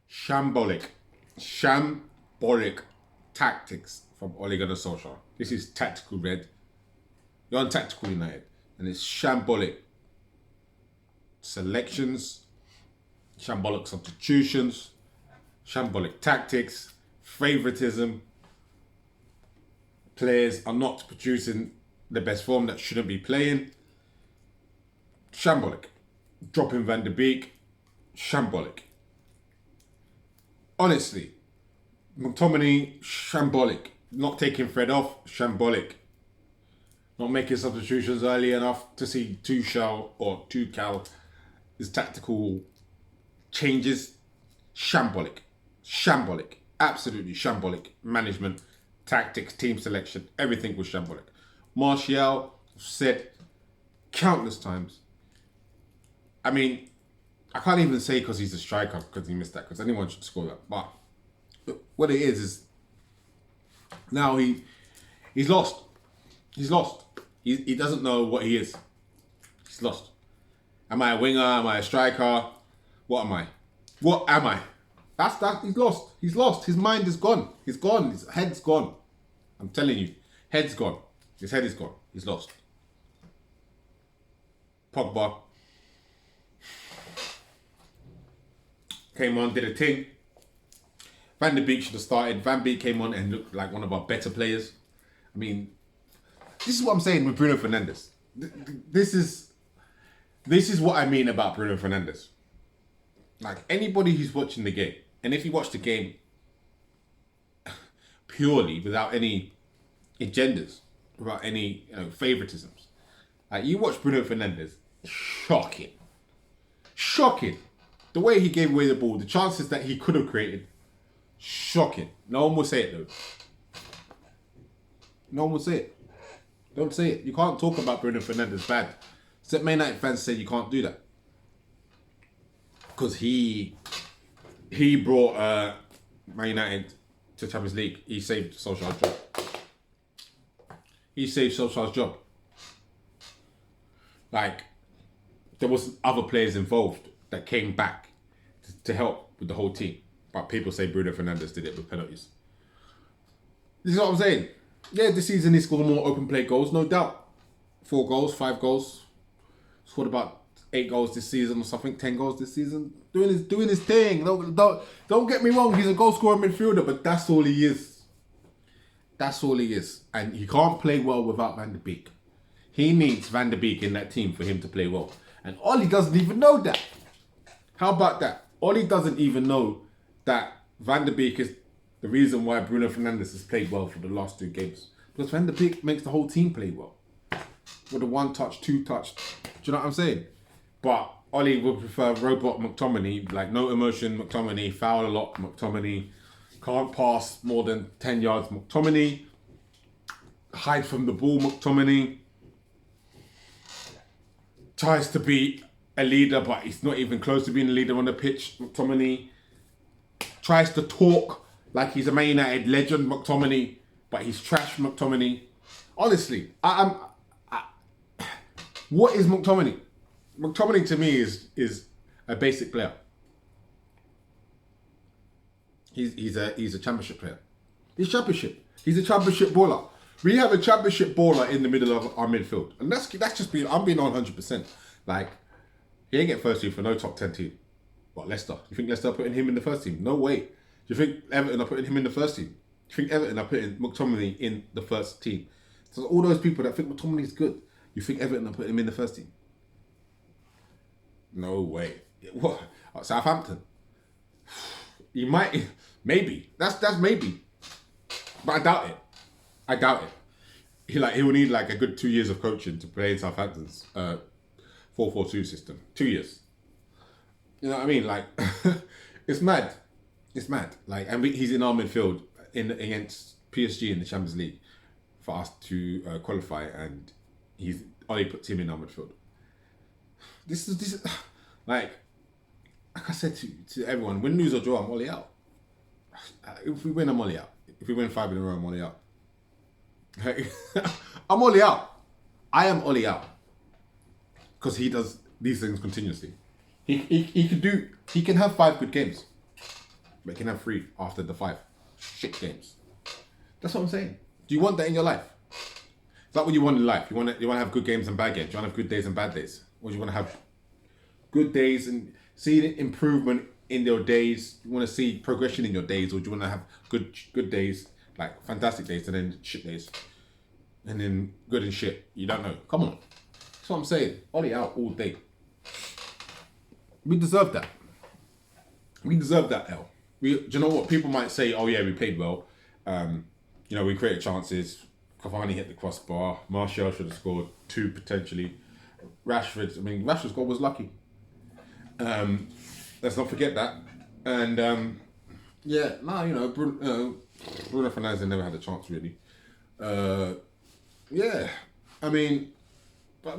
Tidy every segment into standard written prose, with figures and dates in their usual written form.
Shambolic. Shambolic tactics from Ole Gunnar Solskjaer. This is tactical red. You're on tactical United. And it's shambolic selections, shambolic substitutions, shambolic tactics, favoritism. Players are not producing the best form that shouldn't be playing. Shambolic. Dropping Van de Beek. Shambolic. Honestly, McTominay, shambolic. Not taking Fred off, shambolic. Not making substitutions early enough to see Tuchel his tactical changes. Shambolic. Shambolic. Absolutely shambolic. Management, tactics, team selection, everything was shambolic. Martial said countless times. I mean, I can't even say because he's a striker because he missed that, because anyone should score that. But what it is now he's lost. He's lost. He doesn't know what he is. He's lost. Am I a winger? Am I a striker? What am I? What am I? That's that. He's lost. He's lost. His mind is gone. He's gone. His head's gone. I'm telling you, head's gone. His head is gone. He's lost. Pogba came on, did a thing. Van de Beek should have started. Van Beek came on and looked like one of our better players. I mean, this is what I'm saying with Bruno Fernandes. This is what I mean about Bruno Fernandes. Like, anybody who's watching the game, and if you watch the game purely without any agendas, without any favoritisms, like, you watch Bruno Fernandes, shocking. Shocking. The way he gave away the ball, the chances that he could have created, shocking. No one will say it though. No one will say it. Don't say it. You can't talk about Bruno Fernandes bad. Except Man United fans say you can't do that. Because he brought Man United to Champions League. He saved Solskjaer's job. He saved Solskjaer's job. Like, there was other players involved that came back to help with the whole team. But people say Bruno Fernandes did it with penalties. This is what I'm saying. Yeah, this season he scored more open play goals, no doubt. 4 goals, 5 goals. Scored about 8 goals this season or something, 10 goals this season. Doing his thing. Don't get me wrong, he's a goal scorer midfielder, but that's all he is. That's all he is. And he can't play well without Van de Beek. He needs Van de Beek in that team for him to play well. And Ollie doesn't even know that. How about that? Ollie doesn't even know that Van de Beek is the reason why Bruno Fernandes has played well for the last 2 games. Because Van de Beek makes the whole team play well. With a 1-touch, 2-touch. Do you know what I'm saying? But Ollie would prefer robot McTominay, like no emotion McTominay, foul a lot McTominay, can't pass more than 10 yards McTominay, hide from the ball McTominay, tries to be a leader but he's not even close to being a leader on the pitch McTominay, tries to talk like he's a Man United legend McTominay, but he's trash McTominay. Honestly, what is McTominay? McTominay to me is a basic player. He's a championship player. He's championship. He's a championship baller. We have a championship baller in the middle of our midfield, and that's just being. I'm being on 100%. Like, he ain't get first team for no top 10 team. What, Leicester? You think Leicester are putting him in the first team? No way. Do you think Everton are putting him in the first team? Do you think Everton are putting McTominay in the first team? So all those people that think McTominay is good, you think Everton are putting him in the first team? No way. What? Southampton? You might, maybe. That's maybe. But I doubt it. I doubt it. He will need like a good 2 years of coaching to play in Southampton's 4-4-2 system. 2 years. You know what I mean? Like, it's mad. It's mad. Like, and he's in our midfield against PSG in the Champions League for us to qualify, and Ollie puts him in our midfield. This is like I said to everyone, win, lose or draw, I'm Ollie out. If we win, I'm Ollie out. If we win 5 in a row, I'm Ollie out. I'm Ollie out. I am Ollie out. Because he does these things continuously. He can have 5 good games. but he can have 3 after the 5 shit games. That's what I'm saying. Do you want that in your life? Is that what you want in life? You want to have good games and bad games? Do you want to have good days and bad days? Or do you want to have good days and see improvement in your days? You want to see progression in your days, or do you want to have good days, like fantastic days, and then shit days, and then good and shit? You don't know. Come on. That's what I'm saying. Ollie out all day. We deserve that. We deserve that L. Do you know what? People might say, oh yeah, we played well. We created chances. Cavani hit the crossbar. Martial should have scored 2 potentially. Rashford's goal was lucky. Let's not forget that. And Bruno Fernandes never had a chance really. But we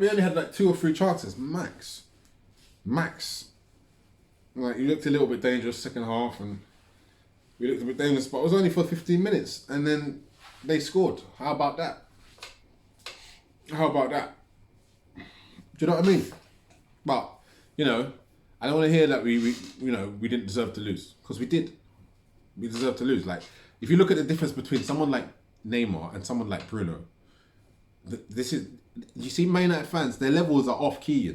only had like 2 or 3 chances max. Like, you looked a little bit dangerous second half, and we looked a bit dangerous, but it was only for 15 minutes, and then they scored. How about that? Do you know what I mean? But I don't want to hear that we didn't deserve to lose, because we did. We deserved to lose. Like, if you look at the difference between someone like Neymar and someone like Bruno, you see Man United fans, their levels are off key.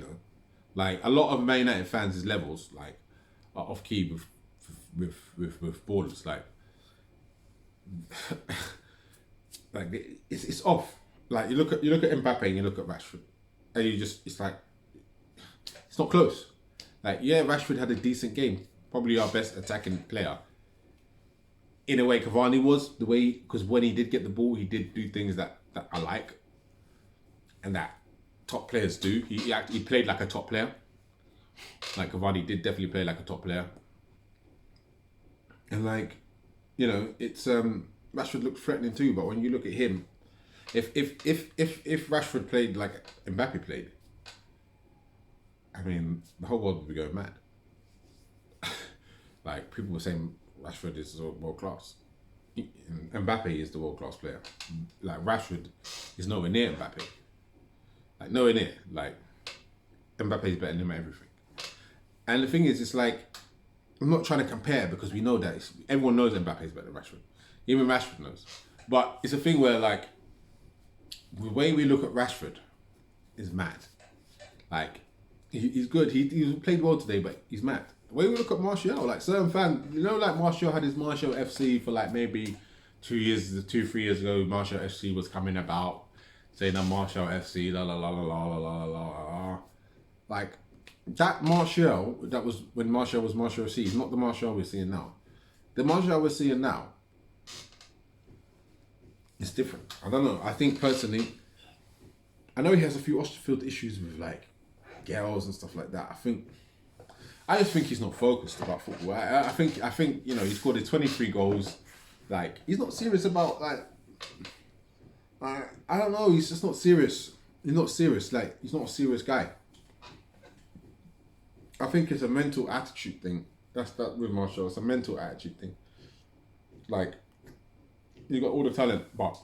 Like, a lot of Man United fans' levels like are off key with borders. Like it's off. Like, you look at Mbappe and you look at Rashford, and it's like it's not close. Like, yeah, Rashford had a decent game, probably our best attacking player. In a way, Cavani was because when he did get the ball, he did do things that I like, and that top players do. He played like a top player. Like, Cavani did definitely play like a top player. And it's Rashford looked threatening too. But when you look at him, if Rashford played like Mbappe played, the whole world would be going mad. Like, people were saying Rashford is world class. Mbappe is the world class player. Like, Rashford is nowhere near Mbappe. Like, nowhere near. Like, Mbappe is better than him at everything. And the thing is, it's like, I'm not trying to compare, because we know that everyone knows Mbappe is better than Rashford. Even Rashford knows. But it's a thing where, like, the way we look at Rashford is mad. Like, he's good. He played well today, but he's mad. The way we look at Martial, like, certain fans, like Martial had his Martial FC for like maybe 3 years ago. Martial FC was coming about, saying that Martial FC, la la la la la la la la. Like, that Martial, that was when Martial was Martial FC, is not the Martial we're seeing now. The Martial we're seeing now is different. I don't know. I think personally, I know he has a few off-the-field issues with like girls and stuff like that. I just think he's not focused about football. I think he scored his 23 goals. Like, he's not serious about I don't know. He's just not serious. He's not serious. Like, he's not a serious guy. I think it's a mental attitude thing. That's that with Martial. It's a mental attitude thing. Like, you got all the talent, but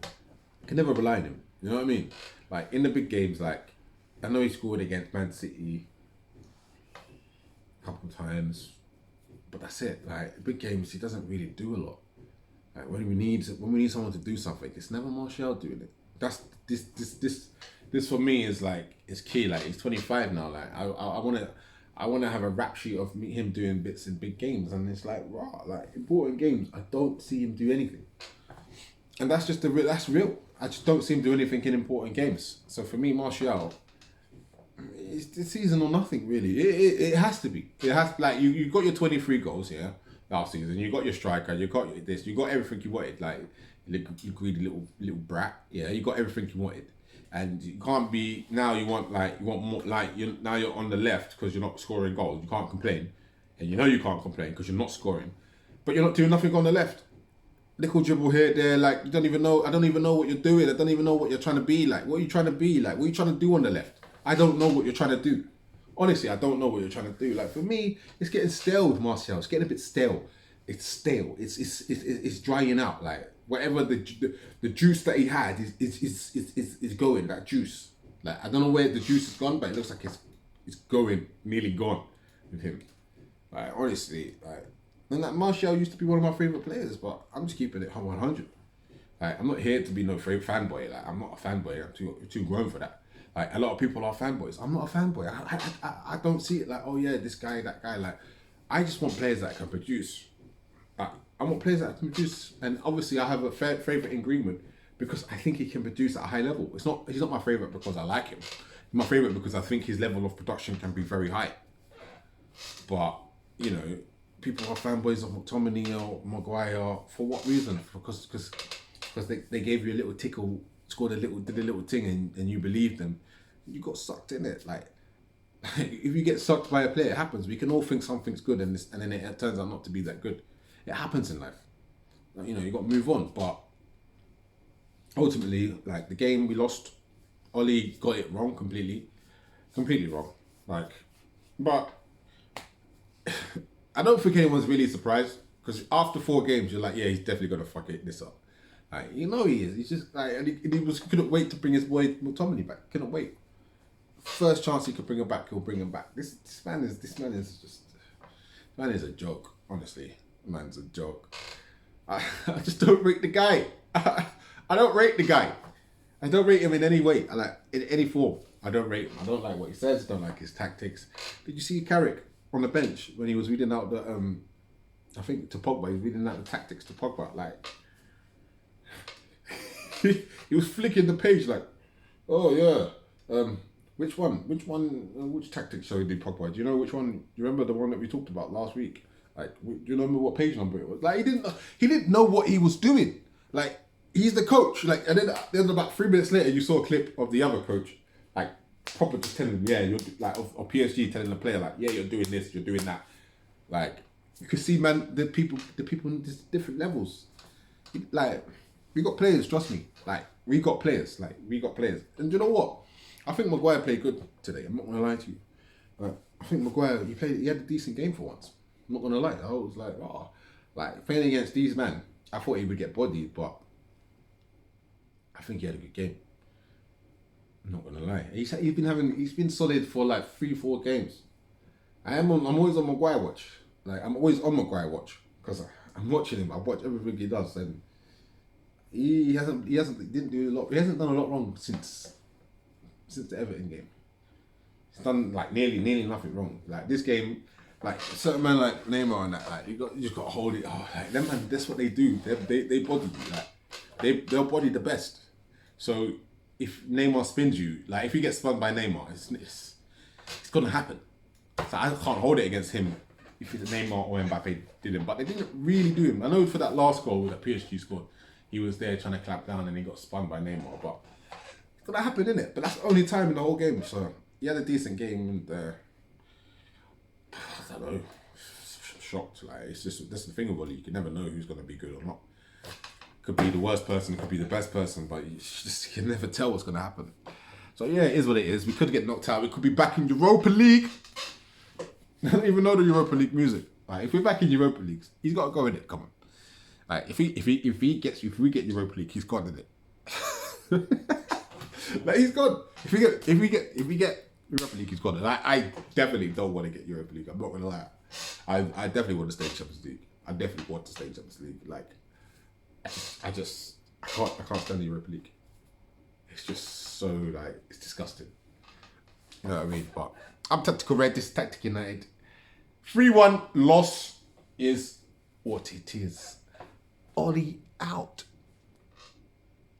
you can never rely on him. You know what I mean? Like, in the big games, like, I know he scored against Man City a couple of times, but that's it. Like, big games, he doesn't really do a lot. Like, when we need someone to do something, it's never Martial doing it. That's this for me is like, it's key. Like, he's 25 now. Like, I wanna have a rap sheet of him doing bits in big games, and it's like, raw. Like, important games, I don't see him do anything, and that's just that's real. I just don't see him do anything in important games. So for me, Martial, it's this season or nothing really. It has to be. It has, like, you got your 23 goals here last season. You got your striker. You got this. You got everything you wanted. Like, you greedy little brat. Yeah, you got everything you wanted. And you can't be now. You want more. Like, now you're on the left because you're not scoring goals. You can't complain, and you know you can't complain because you're not scoring, but you're not doing nothing on the left. Little dribble here, there. Like, you don't even know. I don't even know what you're doing. I don't even know what you're trying to be. Like, what are you trying to be? Like, what are you trying to do on the left? I don't know what you're trying to do. Honestly, I don't know what you're trying to do. Like, for me, it's getting stale with Martial. It's getting a bit stale. It's stale. It's drying out. Like, whatever the juice that he had is going. That juice. Like, I don't know where the juice has gone, but it looks like it's going, nearly gone with him. Like honestly, like, and that Martial used to be one of my favorite players, but I'm just keeping it 100. Like I'm not here to be no fanboy. Like I'm not a fanboy. I'm too grown for that. Like a lot of people are fanboys. I'm not a fanboy. I don't see it like, oh yeah, this guy, that guy. Like I just want players that can produce. Like, I want players that can produce, and obviously I have a favorite in Greenwood because I think he can produce at a high level. He's not my favorite because I like him. He's my favorite because I think his level of production can be very high. But you know, people are fanboys of McTominay or Maguire for what reason? Because they gave you a little tickle, did a little thing, and you believed them. You got sucked in it. Like if you get sucked by a player, it happens. We can all think something's good, and then it turns out not to be that good. It happens in life. You know, you got to move on. But ultimately, like the game we lost, Oli got it wrong completely wrong. Like, but I don't think anyone's really surprised because after 4 games, you're like, yeah, he's definitely gonna fuck this up. Like, you know he is. He's just like, and he couldn't wait to bring his boy McTominay back. Couldn't wait. First chance he could bring him back, he'll bring him back. This man is a joke. Honestly, man's a joke. I just don't rate the guy. I don't rate the guy. I don't rate him in any way. In any form. I don't rate him. I don't like what he says. I don't like his tactics. Did you see Carrick on the bench when he was reading out the I think to Pogba, he was reading out the tactics to Pogba. Like he was flicking the page like, oh yeah, which tactics shall we do Pogba? Do you know which one? Do you remember the one that we talked about last week? Like, do you remember what page number it was? Like, he didn't know what he was doing. Like, he's the coach. Like, and then about 3 minutes later, you saw a clip of the other coach, like, proper just telling him, yeah, you're like, of PSG telling the player, like, yeah, you're doing this, you're doing that. Like, you could see, man, the people in different levels. Like, we got players, trust me. Like, we got players. And you know what? I think Maguire played good today. I'm not gonna lie to you. I think Maguire, he had a decent game for once. I'm not gonna lie. I was like, oh, like playing against these men, I thought he would get bodied, but I think he had a good game. I'm not gonna lie. He's been solid for like 3-4 games. I'm always on Maguire watch. Like I'm always on Maguire watch because I'm watching him. I watch everything he does, and he hasn't done a lot wrong since the Everton game. He's done like nearly nothing wrong. Like this game, like certain men like Neymar and that, like you just gotta hold it. Oh, like them man, that's what they do. They body you. Like they'll body the best. So if Neymar spins you, like if you get spun by Neymar, it's gonna happen. So I can't hold it against him if it's Neymar or Mbappe didn't. But they didn't really do him. I know for that last goal that PSG scored, he was there trying to clap down and he got spun by Neymar. But it's gonna happen, innit? But that's the only time in the whole game. So he had a decent game and I don't know, shocked. Like it's just that's the thing about it. You can never know who's gonna be good or not. Could be the worst person, could be the best person, but you can never tell what's gonna happen. So yeah, it is what it is. We could get knocked out. We could be back in Europa League. I don't even know the Europa League music. Like if we're back in Europa League, he's got to go in it. Come on. Like if we get Europa League, he's gone in it. Like he's gone. If we get Europa League, he's gone. And I definitely don't want to get Europa League. I'm not gonna lie. I definitely want to stay in Champions League. I definitely want to stay in Champions League. Like I can't stand the Europa League. It's just so like it's disgusting. You know what I mean? But I'm Tactical Red. This is Tactic United. 3-1 loss is what it is. Ollie out.